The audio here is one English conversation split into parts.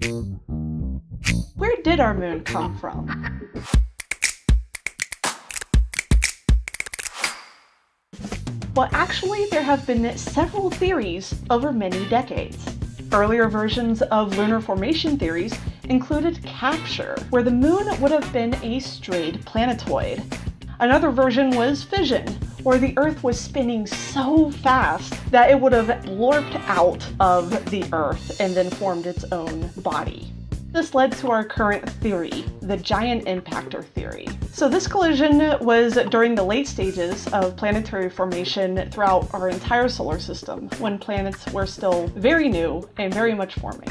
Where did our moon come from? Well, actually, there have been several theories over many decades. Earlier versions of lunar formation theories included capture, where the moon would have been a strayed planetoid. Another version was fission, where the Earth was spinning so fast that it would have warped out of the Earth and then formed its own body. This led to our current theory, the giant impactor theory. So this collision was during the late stages of planetary formation throughout our entire solar system, when planets were still very new and very much forming.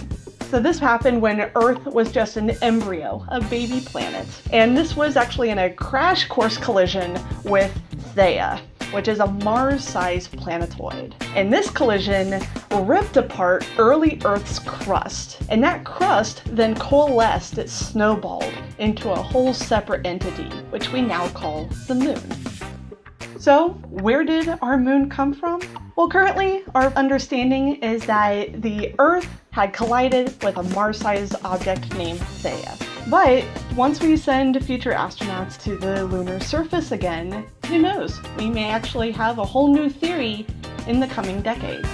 So this happened when Earth was just an embryo, a baby planet. And this was actually in a crash course collision with Theia, which is a Mars-sized planetoid. And this collision ripped apart early Earth's crust. And that crust then coalesced, it snowballed into a whole separate entity, which we now call the moon. So where did our moon come from? Well, currently our understanding is that the Earth had collided with a Mars-sized object named Theia. But once we send future astronauts to the lunar surface again, who knows? We may actually have a whole new theory in the coming decades.